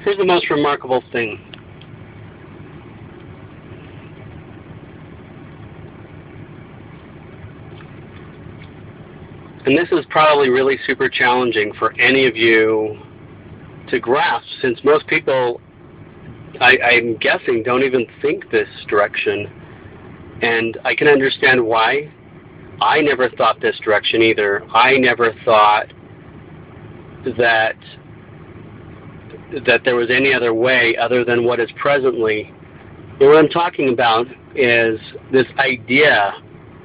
Here's the most remarkable thing. And this is probably really super challenging for any of you to grasp, since most people, I'm guessing, don't even think this direction. And I can understand why. I never thought this direction either. I never thought that there was any other way other than what is presently. And what I'm talking about is this idea,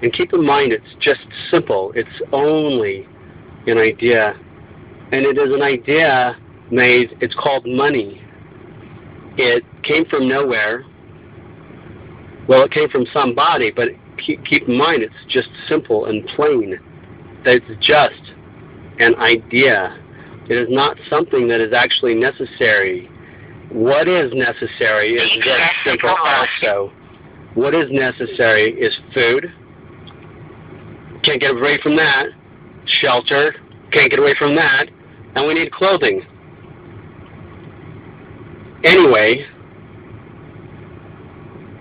and keep in mind it's just simple. It's only an idea. And it is an idea made, it's called money. It came from nowhere. Well, it came from somebody, but keep in mind it's just simple and plain. That it's just an idea. It is not something that is actually necessary. What is necessary is very simple also. What is necessary is food. Can't get away from that. Shelter. Can't get away from that. And we need clothing. Anyway,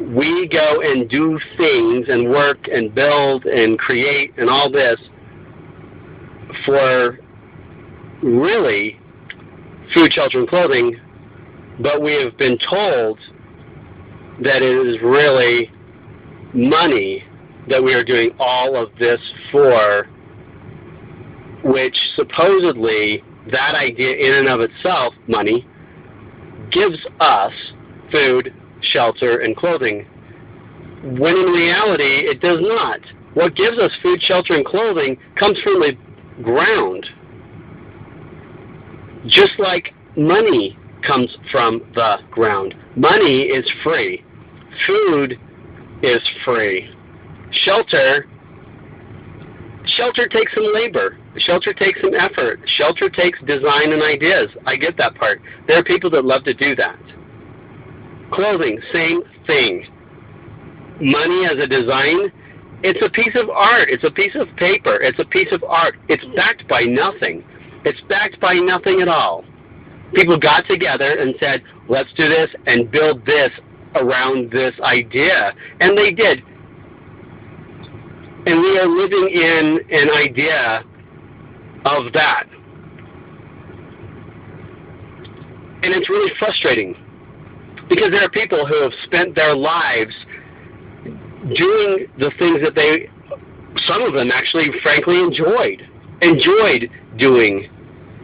we go and do things and work and build and create and all this for really food, shelter, and clothing, but we have been told that it is really money that we are doing all of this for, which supposedly that idea in and of itself, money, gives us food, shelter, and clothing, when in reality it does not. What gives us food, shelter, and clothing comes from the ground, just like money comes from the ground. Money is free. Food is free. Shelter takes some labor. Shelter takes some effort. Shelter takes design and ideas. I get that part. There are people that love to do that. Clothing, same thing. Money as a design, it's a piece of art. It's a piece of paper. It's a piece of art. It's backed by nothing. It's backed by nothing at all. People got together and said, let's do this and build this around this idea. And they did. And we are living in an idea of that. And it's really frustrating, because there are people who have spent their lives doing the things that they, some of them actually, frankly, enjoyed doing,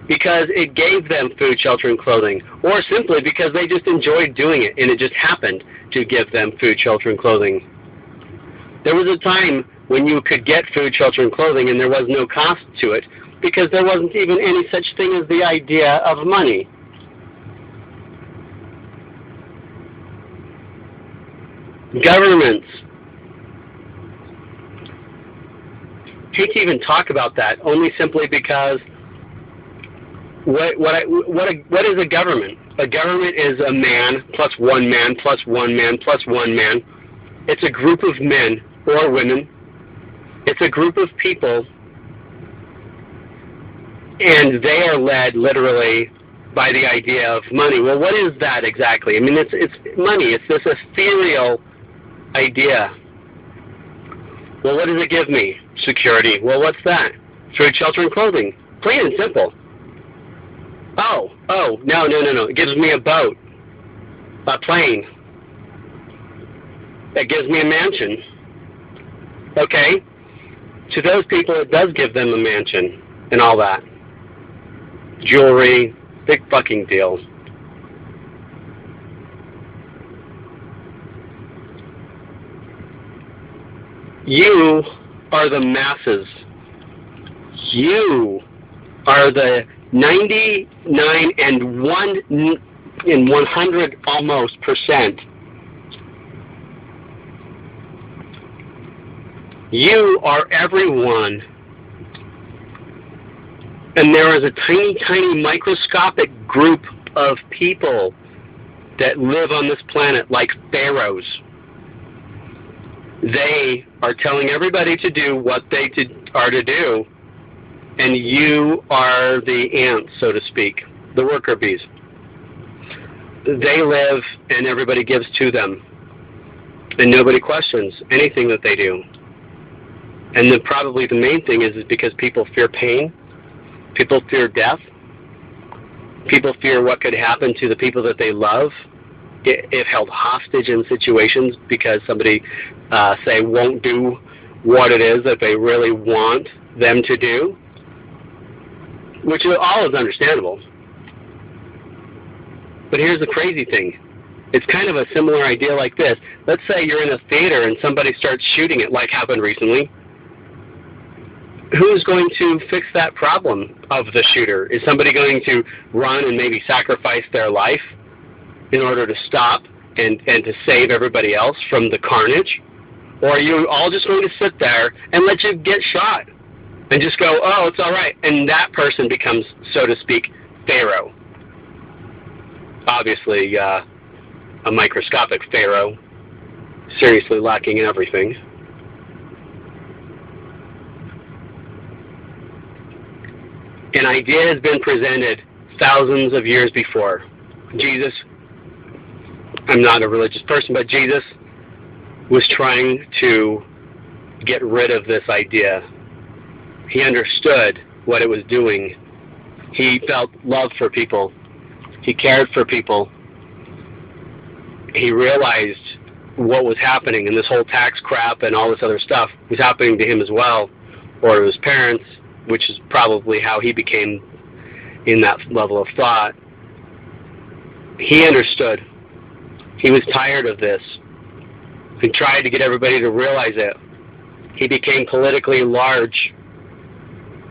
because it gave them food, shelter, and clothing, or simply because they just enjoyed doing it, and it just happened to give them food, shelter, and clothing. There was a time when you could get food, shelter, and clothing, and there was no cost to it, because there wasn't even any such thing as the idea of money. Governments. I hate to even talk about that, only simply because what is a government? A government is a man plus one man plus one man plus one man. It's a group of men or women. It's a group of people, and they are led literally by the idea of money. Well, what is that exactly? I mean, it's money. It's this ethereal idea. Well, what does it give me? Security. Well, what's that? Food, shelter, and clothing. Plain and simple. Oh, no. It gives me a boat, a plane. It gives me a mansion. Okay. To those people, it does give them a mansion and all that. Jewelry, big fucking deal. You are the masses. You are the 99 and 100 almost percent. You are everyone. And there is a tiny, tiny microscopic group of people that live on this planet like pharaohs. They are telling everybody to do what they are to do, and you are the ants, so to speak, the worker bees. They live and everybody gives to them. And nobody questions anything that they do. And probably the main thing is because people fear pain. People fear death. People fear what could happen to the people that they love if held hostage in situations because somebody, say, won't do what it is that they really want them to do, which all is understandable. But here's the crazy thing. It's kind of a similar idea like this. Let's say you're in a theater and somebody starts shooting it, like happened recently. Who's going to fix that problem of the shooter? Is somebody going to run and maybe sacrifice their life in order to stop and to save everybody else from the carnage? Or are you all just going to sit there and let you get shot and just go, oh, it's all right, and that person becomes, so to speak, pharaoh? Obviously, a microscopic pharaoh, seriously lacking in everything. An idea has been presented thousands of years before. Jesus, I'm not a religious person, but Jesus was trying to get rid of this idea. He understood what it was doing. He felt love for people. He cared for people. He realized what was happening, and this whole tax crap and all this other stuff was happening to him as well, or to his parents, which is probably how he became in that level of thought. He understood. He was tired of this. He tried to get everybody to realize it. He became politically large.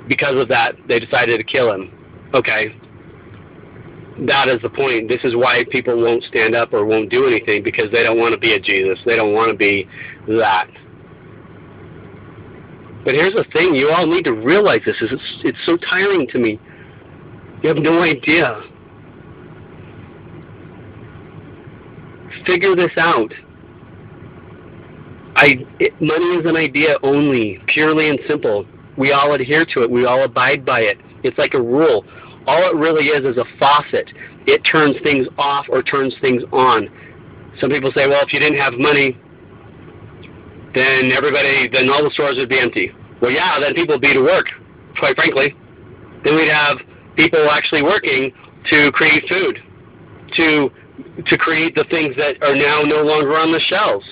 Because of that, they decided to kill him. Okay. That is the point. This is why people won't stand up or won't do anything, because they don't want to be a Jesus. They don't want to be that. But here's the thing. You all need to realize this. It's so tiring to me. You have no idea. Figure this out. Money is an idea only, purely and simple. We all adhere to it. We all abide by it. It's like a rule. All it really is a faucet. It turns things off or turns things on. Some people say, well, if you didn't have money, then all the stores would be empty. Well, yeah, then people would be to work, quite frankly. Then we'd have people actually working to create food, to create the things that are now no longer on the shelves.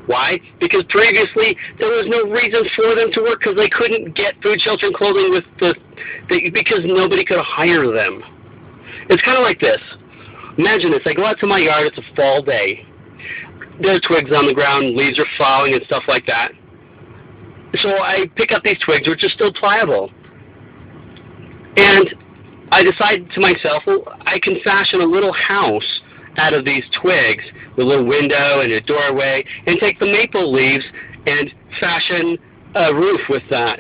Why? Because previously there was no reason for them to work because they couldn't get food, shelter, and clothing because nobody could hire them. It's kind of like this. Imagine this. I go out to my yard. It's a fall day. There are twigs on the ground. Leaves are falling and stuff like that. So I pick up these twigs, which are still pliable. And I decide to myself, well, I can fashion a little house out of these twigs with a little window and a doorway, and take the maple leaves and fashion a roof with that.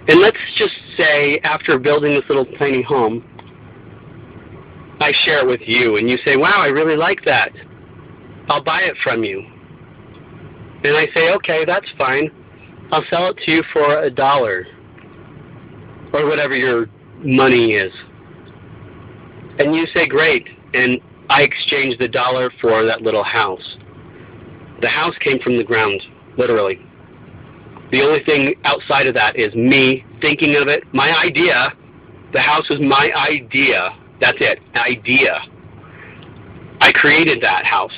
And let's just say after building this little tiny home, I share it with you, and you say, wow, I really like that. I'll buy it from you. And I say, okay, that's fine. I'll sell it to you for $1. Or whatever your money is. And you say, great. And I exchange the $1 for that little house. The house came from the ground, literally. The only thing outside of that is me thinking of it, my idea. The house is my idea. That's it, idea. I created that house.